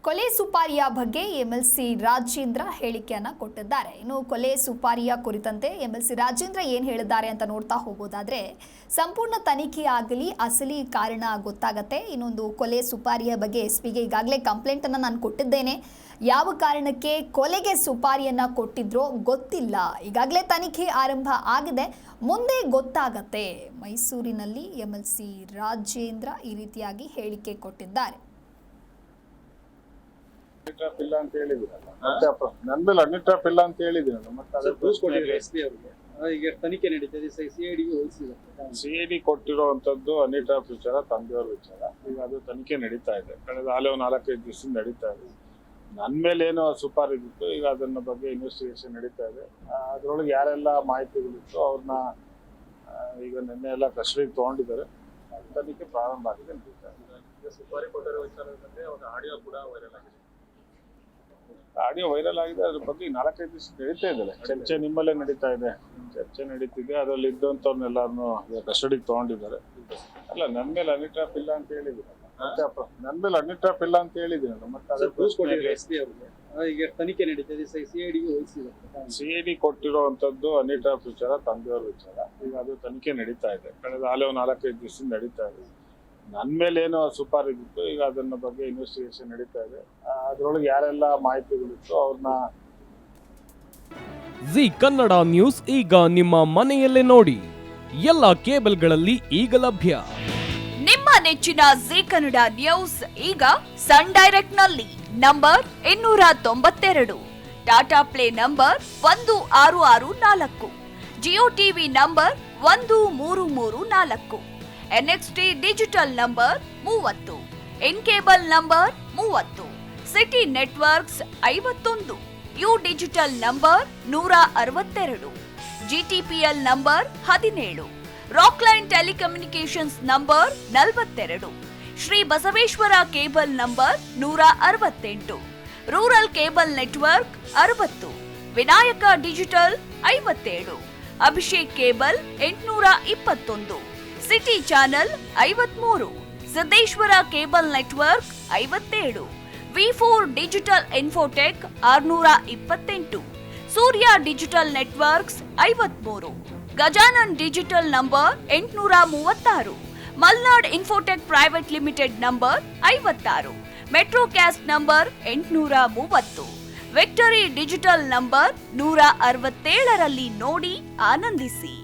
ಕೊಲೆ ಸುಪಾರಿಯ ಬಗ್ಗೆ ಎಂಎಲ್ಸಿ ರಾಜೇಂದ್ರ ಹೇಳಿಕೆಯನ್ನ ಕೊಟ್ಟಿದ್ದಾರೆ. ಇನ್ನು ಕೊಲೆ ಸುಪಾರಿಯ ಕುರಿತಂತೆ ಎಂಎಲ್ಸಿ ರಾಜೇಂದ್ರ ಏನು ಹೇಳಿದ್ದಾರೆ ಅಂತ ನೋಡ್ತಾ ಹೋಗೋದಾದ್ರೆ, ಸಂಪೂರ್ಣ ತನಿಖೆ ಆಗಲಿ, ಅಸಲಿ ಕಾರಣ ಗೊತ್ತಾಗತ್ತೆ. ಇನ್ನೊಂದು ಕೊಲೆ ಸುಪಾರಿಯ ಬಗ್ಗೆ ಎಸ್ಪಿಗೆ ಈಗಾಗಲೇ ಕಂಪ್ಲೇಂಟ್ ಅನ್ನು ನಾನು ಕೊಟ್ಟಿದ್ದೇನೆ. ಯಾವ ಕಾರಣಕ್ಕೆ ಕೊಲೆಗೆ ಸುಪಾರಿಯನ್ನ ಕೊಟ್ಟಿದ್ರೋ ಗೊತ್ತಿಲ್ಲ. ಈಗಾಗಲೇ ತನಿಖೆ ಆರಂಭ ಆಗಿದೆ, ಮುಂದೆ ಗೊತ್ತಾಗತ್ತೆ. ಮೈಸೂರಿನಲ್ಲಿ ಎಂಎಲ್ಸಿ ರಾಜೇಂದ್ರ ಈ ರೀತಿಯಾಗಿ ಹೇಳಿಕೆ ಕೊಟ್ಟಿದ್ದಾರೆ. ಇಲ್ಲ ಅಂತ ಹೇಳಿದಿರಲ್ಲ, ಮತ್ತೆ ನನ್ನ ಮೇಲೆ ಹನಿ ಟ್ರಾಪ್ ಇಲ್ಲ ಅಂತ ಹೇಳಿದಿರಲ್ಲ, ಮತ್ತೆ ಈಗ ತನಿಖೆ ನಡೀತದೆ, ಸಿಐಡಿಗೆ ಹೋಲಿಸಿದ್ದಾರೆ. ಸಿಐಡಿ ಕೊಟ್ಟಿರುವಂತದ್ದು ಹನಿ ಟ್ರಾಪ್ ವಿಚಾರ, ತಂದೆಯವ್ರ ವಿಚಾರ. ಈಗ ಅದು ತನಿಖೆ ನಡೀತಾ ಇದೆ. ಕಳೆದ 4-5 ದಿವಸದಿಂದ ನಡೀತಾ ಇದೆ. ನನ್ನ ಮೇಲೆ ಏನೋ ಸುಪಾರಿ ಇತ್ತು, ಈಗ ಅದನ್ನ ಬಗ್ಗೆ ಇನ್ವೆಸ್ಟಿಗೇಷನ್ ನಡೀತಾ ಇದೆ. ಅದ್ರೊಳಗೆ ಯಾರೆಲ್ಲ ಮಾಹಿತಿಗಳಿತ್ತು ಅವ್ರನ್ನ ಈಗ ನಿನ್ನೆ ಎಲ್ಲ ಕಸ್ಟಡಿಗೆ ತಗೊಂಡಿದ್ದಾರೆ. ತನಿಖೆ ಪ್ರಾರಂಭ ಆಗಿದೆ, ನಡೀತಾ ಇದೆ. ಸುಪಾರಿ ಕೊಟ್ಟಿರೋ ವಿಚಾರದಲ್ಲಿ ಅವರ ಆಡಿಯೋ ಕೂಡ ವೈರಲ್ ಆಗಿದೆ. ಆಡಿಯೋ ವೈರಲ್ ಆಗಿದೆ. ಅದ್ರ ಬಗ್ಗೆ 4-5 ದಿವಸ ನಡೀತಾ ಇದೆ. ಚರ್ಚೆ ನಿಮ್ಮಲ್ಲೇ ನಡೀತಾ ಇದೆ, ಚರ್ಚೆ ನಡೀತಿದೆ. ಅದರಲ್ಲಿ ಇದ್ದಂಥವ್ರನ್ನೆಲ್ಲರನ್ನು ಕಸ್ಟಡಿಗೆ ತಗೊಂಡಿದ್ದಾರೆ. ಅಲ್ಲ, ನನ್ನ ಮೇಲೆ ಹನಿ ಟ್ರಾಪ್ ಇಲ್ಲ ಅಂತ ಹೇಳಿದಿರಲ್ಲ, ಮತ್ತೆ ನನ್ನ ಮೇಲೆ ಹನಿ ಟ್ರಾಪ್ ಇಲ್ಲ ಅಂತ ಹೇಳಿದಿರಲ್ಲ, ಮತ್ತೆ ಈಗ ತನಿಖೆ ನಡೀತದೆ, ಸಿಐಡಿಗೆ ಹೋಲಿಸಿದ್ದಾರೆ. ಸಿಐಡಿ ಕೊಟ್ಟಿರುವಂತದ್ದು ಹನಿ ಟ್ರಾಪ್ ವಿಚಾರ, ತಂದೆಯವ್ರ ವಿಚಾರ. ಈಗ ಅದು ತನಿಖೆ ನಡೀತಾ ಇದೆ. ಕಳೆದ 4-5 ದಿವಸದಿಂದ ನಡೀತಾ ಇದೆ. ನನ್ನ ಮೇಲೆ ಏನೋ ಸುಪಾರಿ ಇತ್ತು, ಈಗ ಅದನ್ನ ಬಗ್ಗೆ ಇನ್ವೆಸ್ಟಿಗೇಷನ್ ನಡೀತಾ ಇದೆ. ಅದ್ರೊಳಗೆ ಯಾರೆಲ್ಲ ಮಾಹಿತಿಗಳಿತ್ತು ಅವ್ರನ್ನ ಜಿ ಕನ್ನಡ ನ್ಯೂಸ್ ಈಗ ನಿಮ್ಮ ಮನೆಯಲ್ಲೇ ನೋಡಿ. ಎಲ್ಲ ಕೇಬಲ್ಗಳಲ್ಲಿ ಈಗ ಲಭ್ಯ. ನಿಮ್ಮ ನೆಚ್ಚಿನ ಜಿ ಕನ್ನಡ ನ್ಯೂಸ್ ಈಗ ಸನ್ ಡೈರೆಕ್ಟ್ ನಲ್ಲಿ number 292, Tata play number 1664, Jio TV number 1334, NXT digital number 30, in cable number 30, city networks 51, U digital number 162, GTPL number 17, Rockline telecommunications number 42, Shri Basaveshwara cable number 168, rural cable network 60, Vinayaka digital 57, Abhishek cable 821, city channel 53, Siddeshwara cable network 57, V4 digital Infotech 628, Surya digital networks 53, Gajanan digital number 836, Malnad Infotech Private Limited number 56, Metrocast number 830, Victory Digital number 167ರಲ್ಲಿ ನೋಡಿ ಆನಂದಿಸಿ.